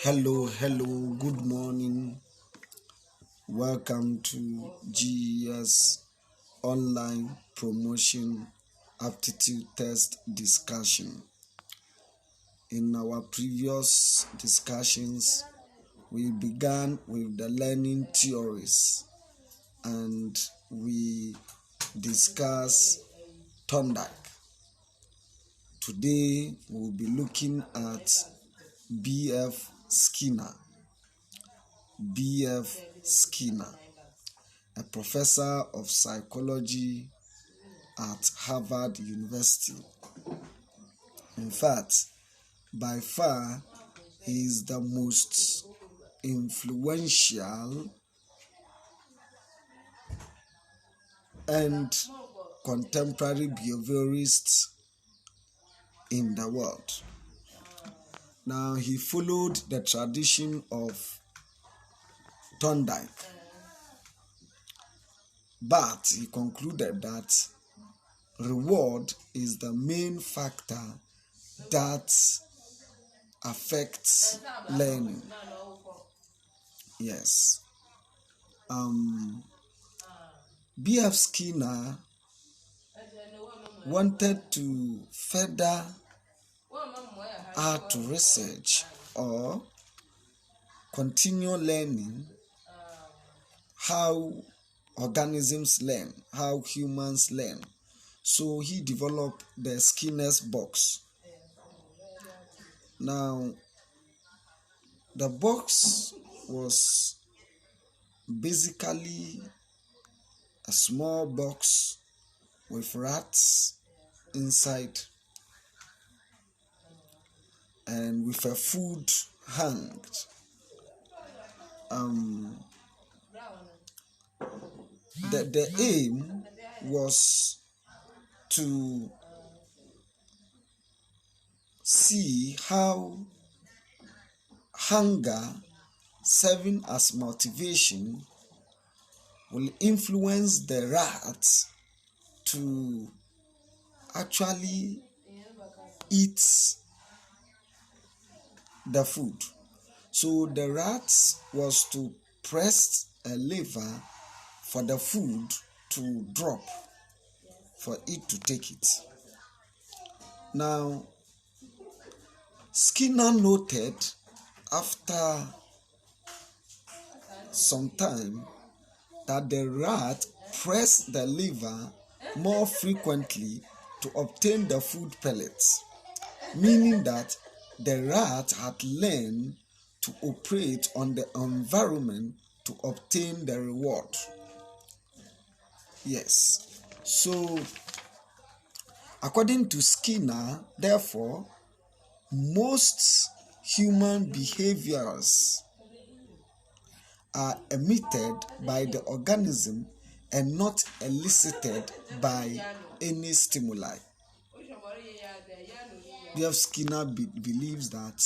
Hello, good morning. Welcome to GES Online Promotion Aptitude Test Discussion. In our previous discussions, we began with the learning theories and we discussed Thorndike. Today, we'll be looking at B.F. Skinner, a professor of psychology at Harvard University. In fact, by far, he is the most influential and contemporary behaviorist in the world. Now, he followed the tradition of Thorndike, but he concluded that reward is the main factor that affects learning. Yes. B.F. Skinner wanted to further add to research or continue learning how organisms learn, how humans learn. So he developed the Skinner's box. Now, the box was basically a small box with rats inside and with a food hanged. The aim was to see how hunger serving as motivation will influence the rats to actually eat the food. So the rats was to press a lever for the food to drop, for it to take it. Now, Skinner noted after some time that the rat pressed the lever more frequently to obtain the food pellets, meaning that the rat had learned to operate on the environment to obtain the reward. Yes. So, according to Skinner, therefore, most human behaviors are emitted by the organism and not elicited by any stimuli. B.F. Skinner believes that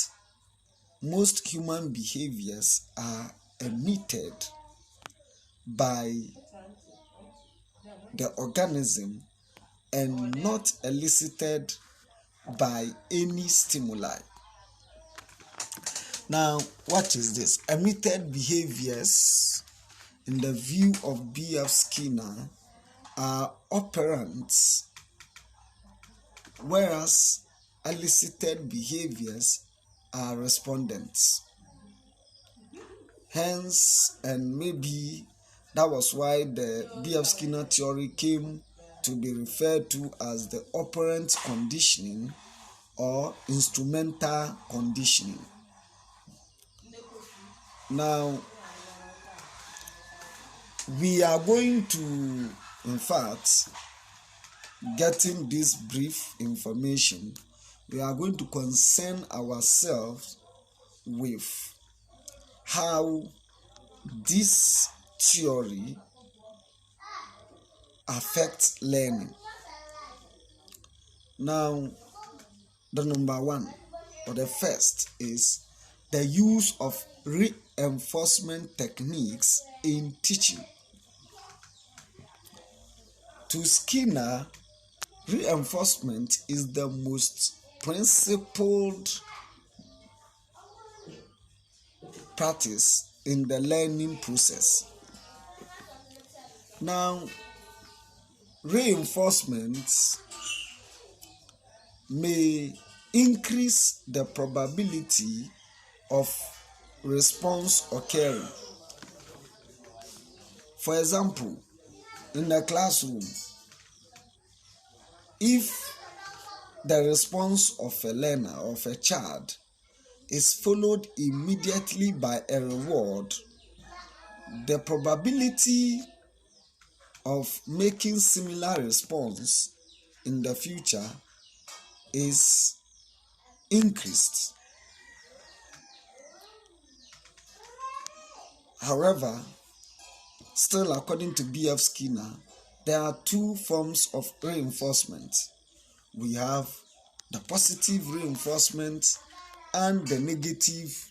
most human behaviors are emitted by the organism and not elicited by any stimuli. Now, what is this? Emitted behaviors, in the view of B.F. Skinner, are operants, whereas elicited behaviors are respondents. Hence, and maybe that was why the B.F. Skinner theory came to be referred to as the operant conditioning or instrumental conditioning. Now, we are going to, in fact, getting this brief information, we are going to concern ourselves with how this theory affects learning. Now, the number one, or the first, is the use of reinforcement techniques in teaching. To Skinner, reinforcement is the most principled practice in the learning process. Now, reinforcements may increase the probability of response occurring. For example, in the classroom, if the response of a learner, of a child, is followed immediately by a reward, the probability of making similar response in the future is increased. However, still according to B.F. Skinner, there are two forms of reinforcement. We have the positive reinforcement and the negative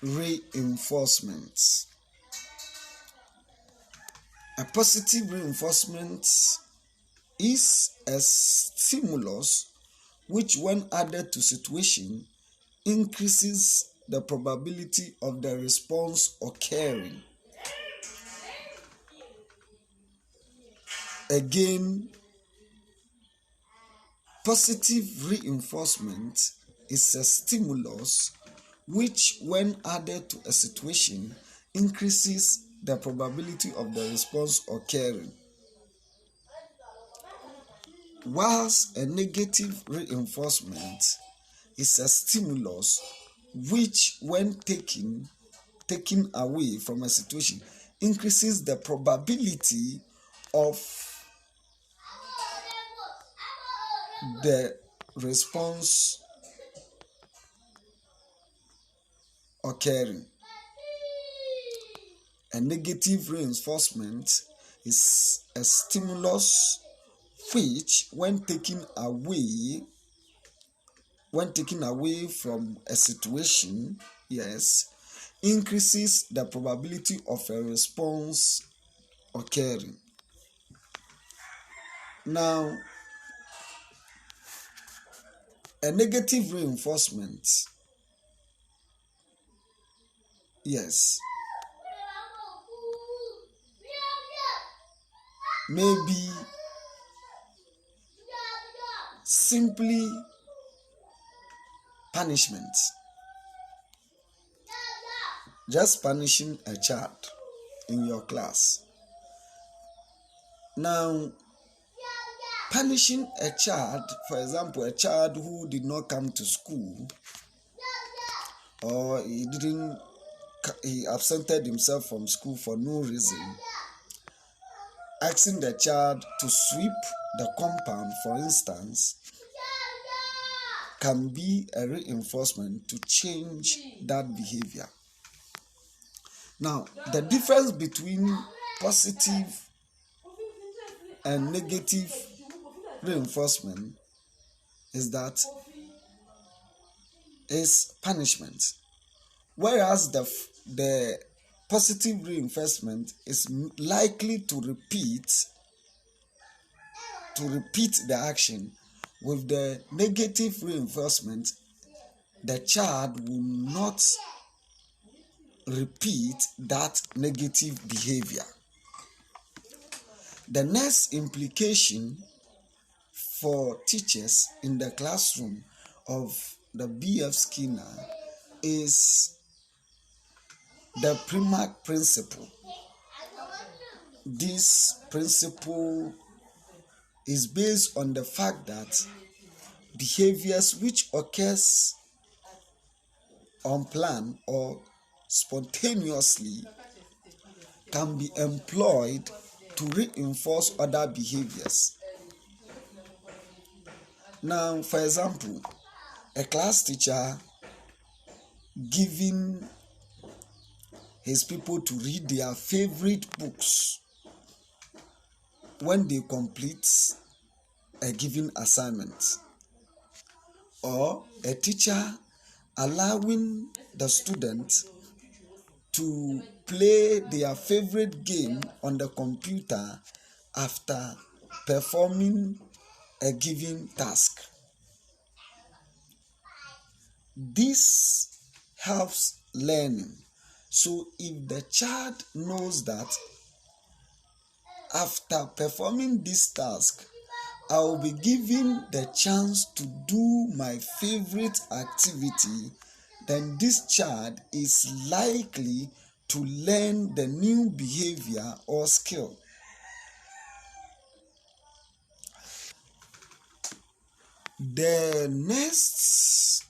reinforcement. A positive reinforcement is a stimulus which, when added to situation, increases the probability of the response occurring. Again, positive reinforcement is a stimulus which, when added to a situation, increases the probability of the response occurring. Whilst a negative reinforcement is a stimulus which, when taken away from a situation, increases the probability of the response occurring. A negative reinforcement is a stimulus which, when taken away from a situation, increases the probability of a response occurring. Now, a negative reinforcement, maybe simply punishment. Just punishing a child in your class. Now, punishing a child, for example, a child who did not come to school, or he absented himself from school for no reason, asking the child to sweep the compound, for instance, can be a reinforcement to change that behavior. Now, the difference between positive and negative reinforcement is that is punishment, whereas the positive reinforcement is likely to repeat the action. With the negative reinforcement, the child will not repeat that negative behavior. The next implication for teachers in the classroom of the B.F. Skinner is the Primark Principle. This principle is based on the fact that behaviors which occurs unplanned or spontaneously can be employed to reinforce other behaviors. Now, for example, a class teacher giving his people to read their favorite books when they complete a given assignment, or a teacher allowing the students to play their favorite game on the computer after performing a given task. This helps learning So if the child knows that after performing this task, I will be given the chance to do my favorite activity, then this child is likely to learn the new behavior or skill. The next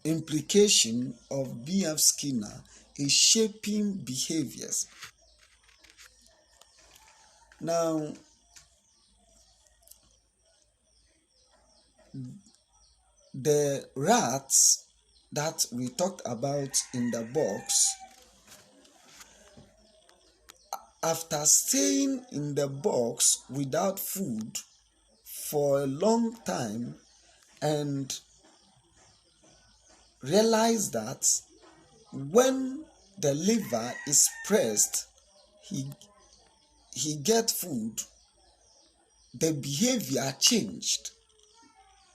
implication of B.F. Skinner is shaping behaviors. Now, the rats that we talked about in the box, after staying in the box without food for a long time and realize that when the lever is pressed, he get food, the behavior changed.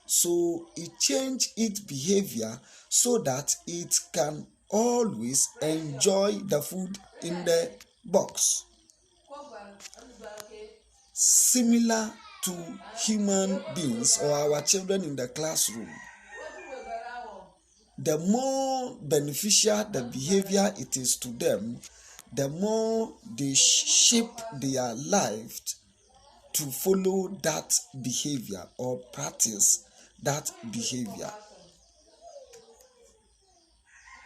So it changed its behavior so that it can always enjoy the food in the box. Similar to human beings or our children in the classroom, the more beneficial the behavior it is to them, the more they shape their life to follow that behavior or practice that behavior.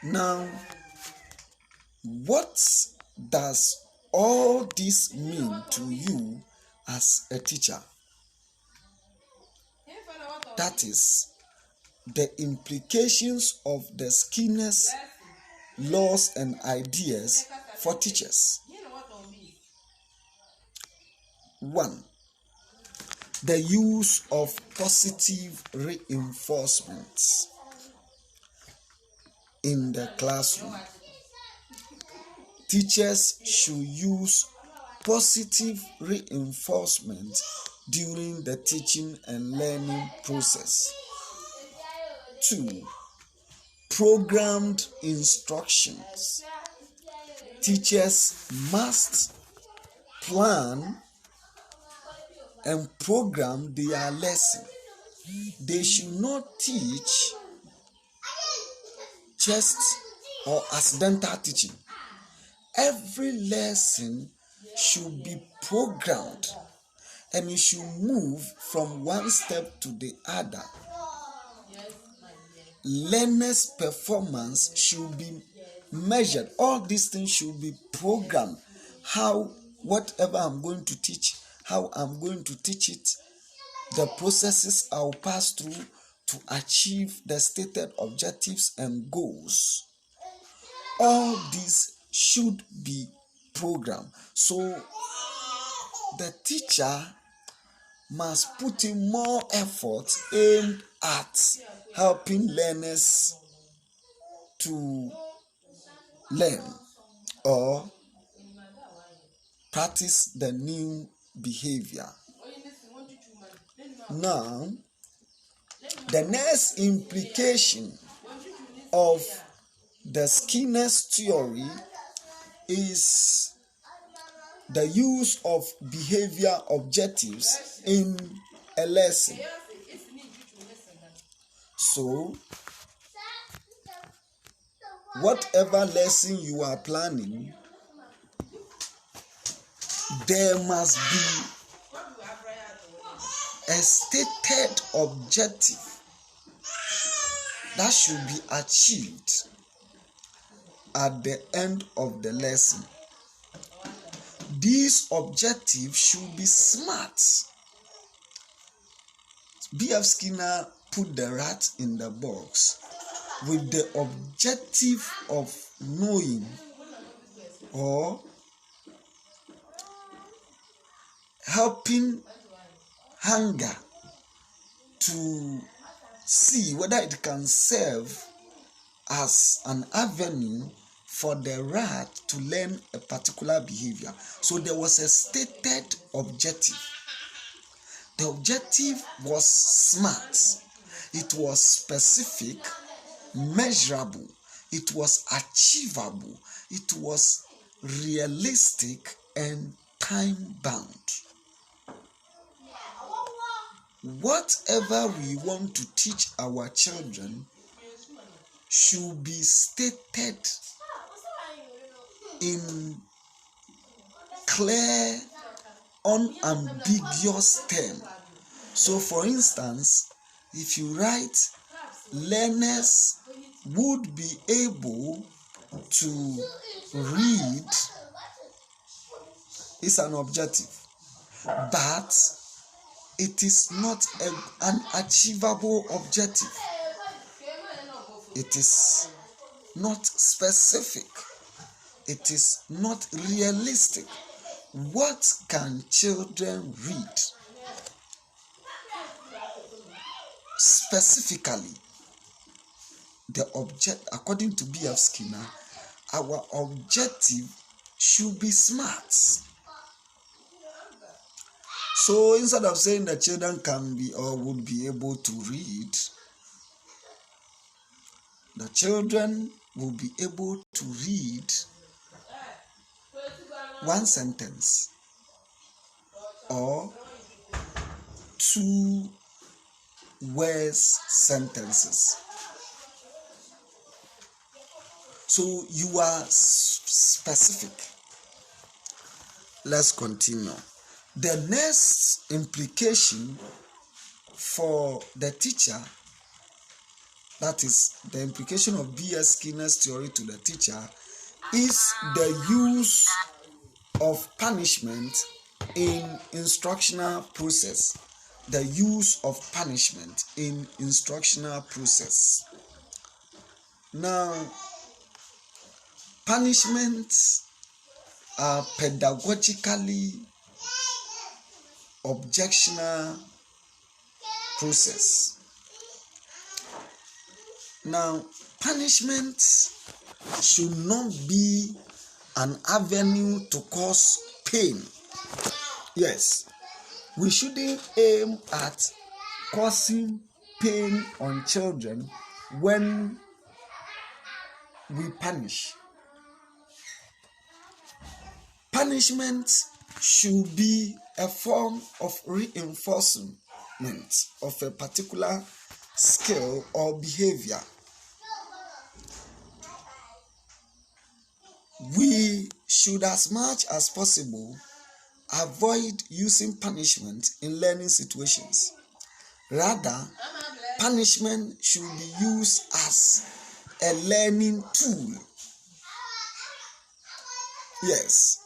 Now, what does all this mean to you as a teacher? That is the implications of the Skinner's laws and ideas for teachers. 1. The use of positive reinforcements in the classroom. Teachers should use positive reinforcement during the teaching and learning process. 2. Programmed instructions. Teachers must plan and program their lesson. They should not teach just or accidental teaching. Every lesson should be programmed and you should move from one step to the other. Learners' performance should be measured. All these things should be programmed. Whatever I'm going to teach, how I'm going to teach it, the processes I'll pass through to achieve the stated objectives and goals. All these should be programmed. So the teacher must put in more effort aimed at helping learners to learn or practice the new behavior. Now, the next implication of the Skinner's theory is the use of behavior objectives in a lesson. So, whatever lesson you are planning, there must be a stated objective that should be achieved at the end of the lesson. These objectives should be smart. B.F. Skinner put the rat in the box with the objective of knowing or helping hunger to see whether it can serve as an avenue for the rat to learn a particular behavior. So there was a stated objective. The objective was smart. It was specific measurable, it was achievable, it was realistic and time bound. Whatever we want to teach our children should be stated in clear, unambiguous terms. So, for instance, if you write, learners would be able to read, is an objective, but it is not an achievable objective. It is not specific. It is not realistic. What can children read? Specifically, according to B.F. Skinner, our objective should be smart. So instead of saying that children can be or would be able to read, the children will be able to read one sentence or two words sentences. So you are specific. Let's continue. The next implication for the teacher, that is the implication of B.S. Skinner's theory to the teacher, is the use of punishment in instructional process. The use of punishment in instructional process. Now, punishments are pedagogically objectional process. Now, punishment should not be an avenue to cause pain. Yes, we shouldn't aim at causing pain on children when we punish. Punishment should be a form of reinforcement of a particular skill or behavior. We should, as much as possible, avoid using punishment in learning situations. Rather, punishment should be used as a learning tool. Yes.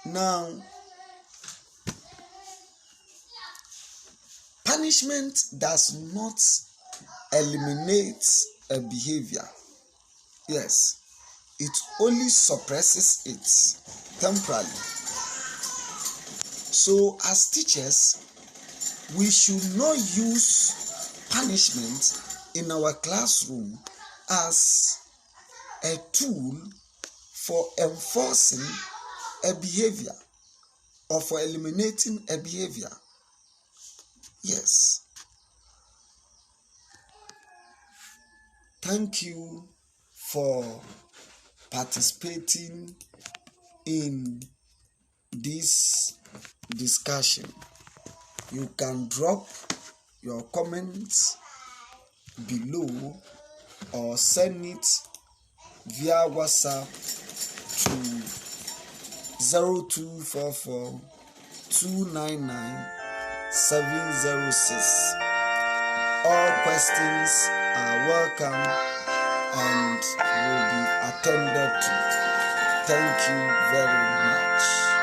Now, punishment does not eliminate a behavior. Yes, it only suppresses it temporarily. So, as teachers, we should not use punishment in our classroom as a tool for enforcing a behavior or for eliminating a behavior. Yes. Thank you for participating in this discussion. You can drop your comments below or send it via WhatsApp to 0244 299 706. All questions are welcome and will be attended to. Thank you very much.